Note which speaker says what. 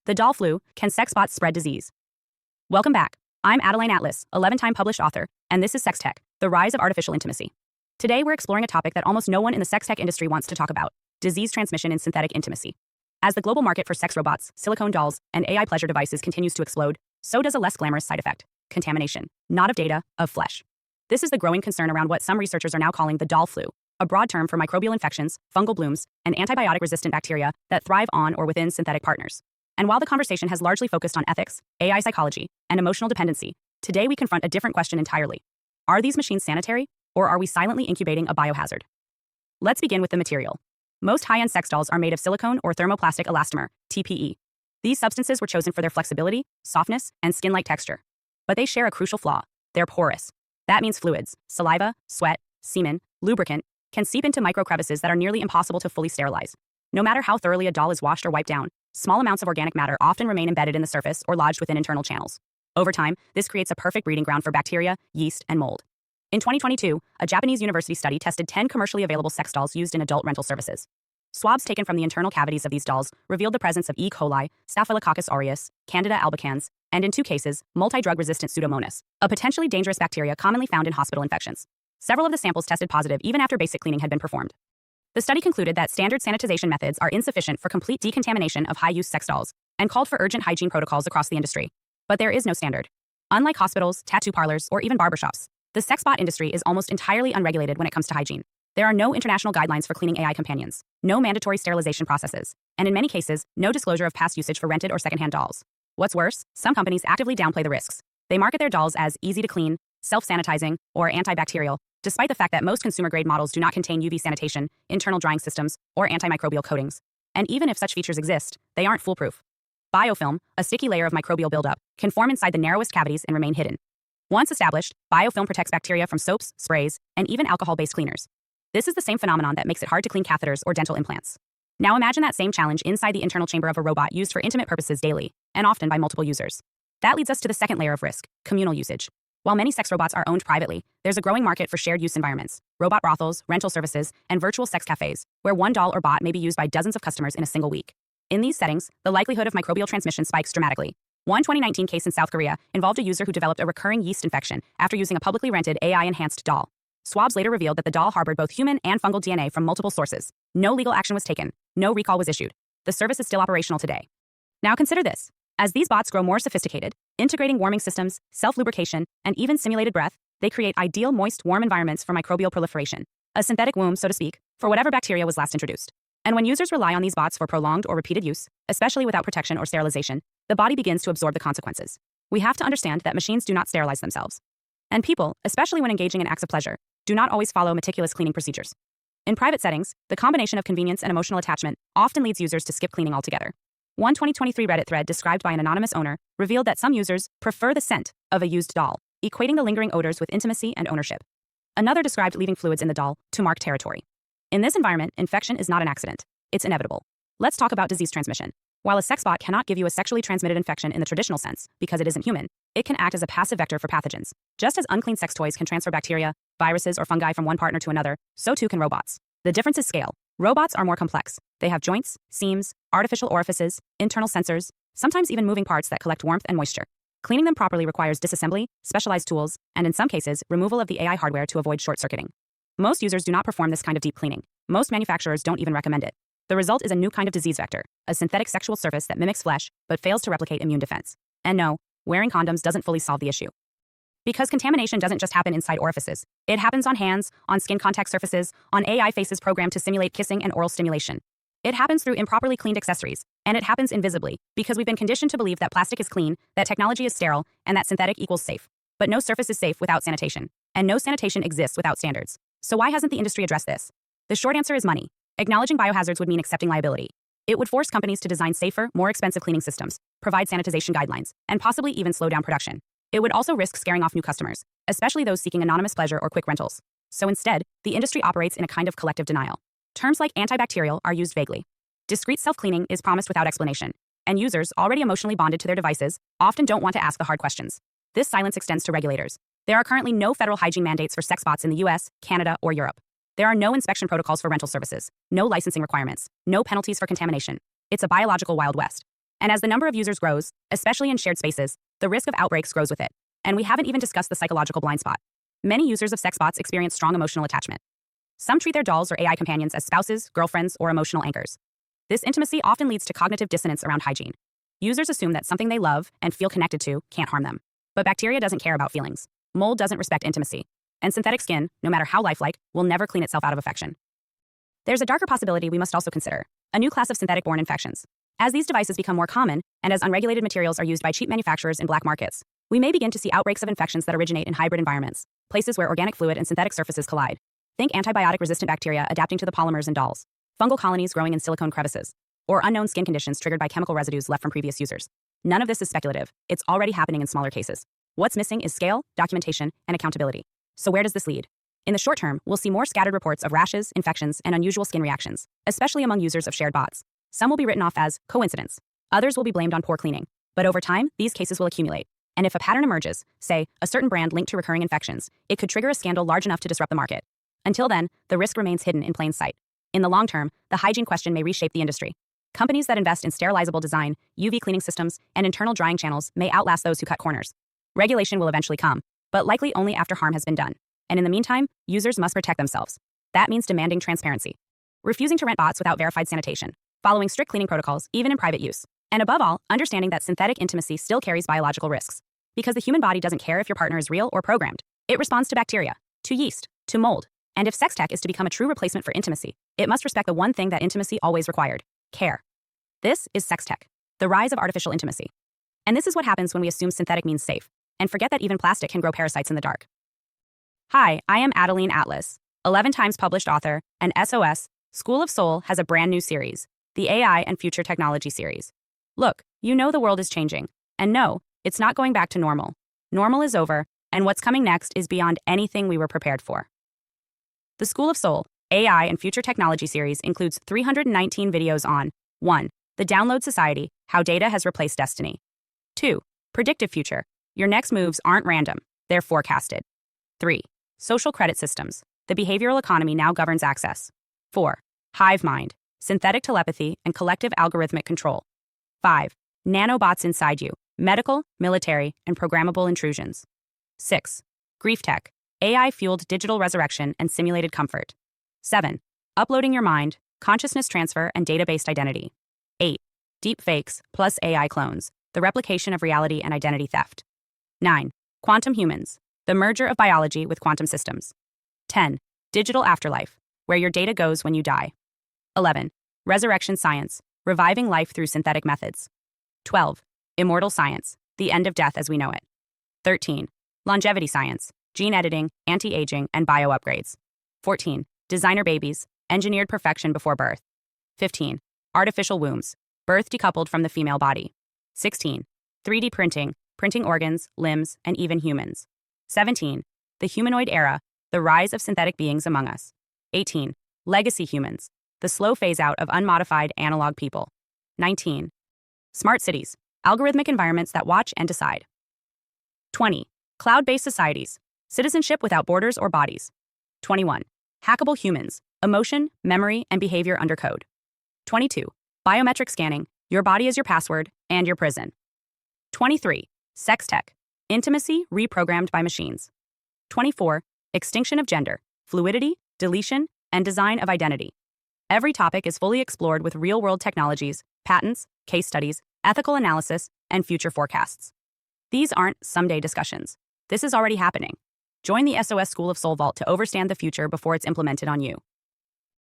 Speaker 1: The doll flu, can sex bots spread disease? Welcome back. I'm Adeline Atlas, 11-time published author, and this is Sex Tech, the rise of artificial intimacy. Today we're exploring a topic that almost no one in the sex tech industry wants to talk about: disease transmission in synthetic intimacy. As the global market for sex robots, silicone dolls, and AI pleasure devices continues to explode, so does a less glamorous side effect: contamination, not of data, of flesh. This is the growing concern around what some researchers are now calling the doll flu, a broad term for microbial infections, fungal blooms, and antibiotic-resistant bacteria that thrive on or within synthetic partners. And while the conversation has largely focused on ethics, AI psychology, and emotional dependency, today we confront a different question entirely. Are these machines sanitary, or are we silently incubating a biohazard? Let's begin with the material. Most high-end sex dolls are made of silicone or thermoplastic elastomer, TPE. These substances were chosen for their flexibility, softness, and skin-like texture. But they share a crucial flaw: they're porous. That means fluids, saliva, sweat, semen, lubricant, can seep into micro crevices that are nearly impossible to fully sterilize. No matter how thoroughly a doll is washed or wiped down, small amounts of organic matter often remain embedded in the surface or lodged within internal channels. Over time, this creates a perfect breeding ground for bacteria, yeast, and mold. In 2022, a Japanese university study tested 10 commercially available sex dolls used in adult rental services. Swabs taken from the internal cavities of these dolls revealed the presence of E. coli, Staphylococcus aureus, Candida albicans, and in 2 cases, multi-drug-resistant Pseudomonas, a potentially dangerous bacteria commonly found in hospital infections. Several of the samples tested positive even after basic cleaning had been performed. The study concluded that standard sanitization methods are insufficient for complete decontamination of high-use sex dolls and called for urgent hygiene protocols across the industry. But there is no standard. Unlike hospitals, tattoo parlors, or even barbershops, the sex bot industry is almost entirely unregulated when it comes to hygiene. There are no international guidelines for cleaning AI companions, no mandatory sterilization processes, and in many cases, no disclosure of past usage for rented or secondhand dolls. What's worse, some companies actively downplay the risks. They market their dolls as easy to clean, self-sanitizing, or antibacterial, despite the fact that most consumer-grade models do not contain UV sanitation, internal drying systems, or antimicrobial coatings. And even if such features exist, they aren't foolproof. Biofilm, a sticky layer of microbial buildup, can form inside the narrowest cavities and remain hidden. Once established, biofilm protects bacteria from soaps, sprays, and even alcohol-based cleaners. This is the same phenomenon that makes it hard to clean catheters or dental implants. Now imagine that same challenge inside the internal chamber of a robot used for intimate purposes daily, and often by multiple users. That leads us to the second layer of risk: communal usage. While many sex robots are owned privately, there's a growing market for shared use environments: robot brothels, rental services, and virtual sex cafes, where one doll or bot may be used by dozens of customers in a single week. In these settings, the likelihood of microbial transmission spikes dramatically. One 2019 case in South Korea involved a user who developed a recurring yeast infection after using a publicly rented AI-enhanced doll. Swabs later revealed that the doll harbored both human and fungal DNA from multiple sources. No legal action was taken. No recall was issued. The service is still operational today. Now consider this. As these bots grow more sophisticated, integrating warming systems, self-lubrication, and even simulated breath, they create ideal moist, warm environments for microbial proliferation, a synthetic womb, so to speak, for whatever bacteria was last introduced. And when users rely on these bots for prolonged or repeated use, especially without protection or sterilization, the body begins to absorb the consequences. We have to understand that machines do not sterilize themselves. And people, especially when engaging in acts of pleasure, do not always follow meticulous cleaning procedures. In private settings, the combination of convenience and emotional attachment often leads users to skip cleaning altogether. One 2023 Reddit thread described by an anonymous owner revealed that some users prefer the scent of a used doll, equating the lingering odors with intimacy and ownership. Another described leaving fluids in the doll to mark territory. In this environment, infection is not an accident. It's inevitable. Let's talk about disease transmission. While a sex bot cannot give you a sexually transmitted infection in the traditional sense, because it isn't human, it can act as a passive vector for pathogens. Just as unclean sex toys can transfer bacteria, viruses, or fungi from one partner to another, so too can robots. The difference is scale. Robots are more complex. They have joints, seams, artificial orifices, internal sensors, sometimes even moving parts that collect warmth and moisture. Cleaning them properly requires disassembly, specialized tools, and in some cases, removal of the AI hardware to avoid short-circuiting. Most users do not perform this kind of deep cleaning. Most manufacturers don't even recommend it. The result is a new kind of disease vector, a synthetic sexual surface that mimics flesh but fails to replicate immune defense. And no, wearing condoms doesn't fully solve the issue. Because contamination doesn't just happen inside orifices. It happens on hands, on skin contact surfaces, on AI faces programmed to simulate kissing and oral stimulation. It happens through improperly cleaned accessories, and it happens invisibly because we've been conditioned to believe that plastic is clean, that technology is sterile, and that synthetic equals safe. But no surface is safe without sanitation, and no sanitation exists without standards. So why hasn't the industry addressed this? The short answer is money. Acknowledging biohazards would mean accepting liability. It would force companies to design safer, more expensive cleaning systems, provide sanitization guidelines, and possibly even slow down production. It would also risk scaring off new customers, especially those seeking anonymous pleasure or quick rentals. So instead, the industry operates in a kind of collective denial. Terms like antibacterial are used vaguely. Discreet self-cleaning is promised without explanation, and users, already emotionally bonded to their devices, often don't want to ask the hard questions. This silence extends to regulators. There are currently no federal hygiene mandates for sex bots in the US, Canada, or Europe. There are no inspection protocols for rental services, no licensing requirements, no penalties for contamination. It's a biological Wild West. And as the number of users grows, especially in shared spaces, the risk of outbreaks grows with it. And we haven't even discussed the psychological blind spot. Many users of sex bots experience strong emotional attachment. Some treat their dolls or AI companions as spouses, girlfriends, or emotional anchors. This intimacy often leads to cognitive dissonance around hygiene. Users assume that something they love and feel connected to can't harm them. But bacteria doesn't care about feelings. Mold doesn't respect intimacy. And synthetic skin, no matter how lifelike, will never clean itself out of affection. There's a darker possibility we must also consider: a new class of synthetic-born infections. As these devices become more common, and as unregulated materials are used by cheap manufacturers in black markets, we may begin to see outbreaks of infections that originate in hybrid environments, places where organic fluid and synthetic surfaces collide. Think antibiotic-resistant bacteria adapting to the polymers in dolls, fungal colonies growing in silicone crevices, or unknown skin conditions triggered by chemical residues left from previous users. None of this is speculative. It's already happening in smaller cases. What's missing is scale, documentation, and accountability. So where does this lead? In the short term, we'll see more scattered reports of rashes, infections, and unusual skin reactions, especially among users of shared bots. Some will be written off as coincidence. Others will be blamed on poor cleaning. But over time, these cases will accumulate. And if a pattern emerges, say, a certain brand linked to recurring infections, it could trigger a scandal large enough to disrupt the market. Until then, the risk remains hidden in plain sight. In the long term, the hygiene question may reshape the industry. Companies that invest in sterilizable design, UV cleaning systems, and internal drying channels may outlast those who cut corners. Regulation will eventually come, but likely only after harm has been done. And in the meantime, users must protect themselves. That means demanding transparency, refusing to rent bots without verified sanitation, following strict cleaning protocols even in private use, and above all, understanding that synthetic intimacy still carries biological risks. Because the human body doesn't care if your partner is real or programmed. It responds to bacteria, to yeast, to mold. And if sex tech is to become a true replacement for intimacy, it must respect the one thing that intimacy always required: care. This is sex tech, the rise of artificial intimacy. And this is what happens when we assume synthetic means safe, and forget that even plastic can grow parasites in the dark. Hi, I am Adeline Atlas, 11 times published author, and SOS, School of Soul has a brand new series, the AI and Future Technology series. Look, you know the world is changing, and no, it's not going back to normal. Normal is over, and what's coming next is beyond anything we were prepared for. The School of Soul, AI and Future Technology series includes 319 videos on 1. The Download Society, How Data Has Replaced Destiny. 2. Predictive Future, Your next moves aren't random, they're forecasted. 3. Social Credit Systems, The Behavioral Economy Now Governs Access. 4. Hive Mind, Synthetic Telepathy and Collective Algorithmic Control. 5. Nanobots Inside You, Medical, Military, and Programmable Intrusions. 6. Grief Tech, AI-fueled digital resurrection and simulated comfort. 7. Uploading your mind, consciousness transfer and data-based identity. 8. Deep fakes plus AI clones, the replication of reality and identity theft. 9. Quantum humans, the merger of biology with quantum systems. 10. Digital afterlife, where your data goes when you die. 11. Resurrection science, reviving life through synthetic methods. 12. Immortal science, the end of death as we know it. 13. Longevity science, gene editing, anti-aging, and bio-upgrades. 14. Designer babies, engineered perfection before birth. 15. Artificial wombs, birth decoupled from the female body. 16. 3D printing, printing organs, limbs, and even humans. 17. The humanoid era, the rise of synthetic beings among us. 18. Legacy humans, the slow phase-out of unmodified analog people. 19. Smart cities, algorithmic environments that watch and decide. 20. Cloud-based societies, citizenship without borders or bodies. 21. Hackable humans, emotion, memory, and behavior under code. 22. Biometric scanning, your body is your password and your prison. 23. Sex tech, intimacy reprogrammed by machines. 24. Extinction of gender, fluidity, deletion, and design of identity. Every topic is fully explored with real-world technologies, patents, case studies, ethical analysis, and future forecasts. These aren't someday discussions. This is already happening. Join the SOS School of Soul Vault to overstand the future before it's implemented on you.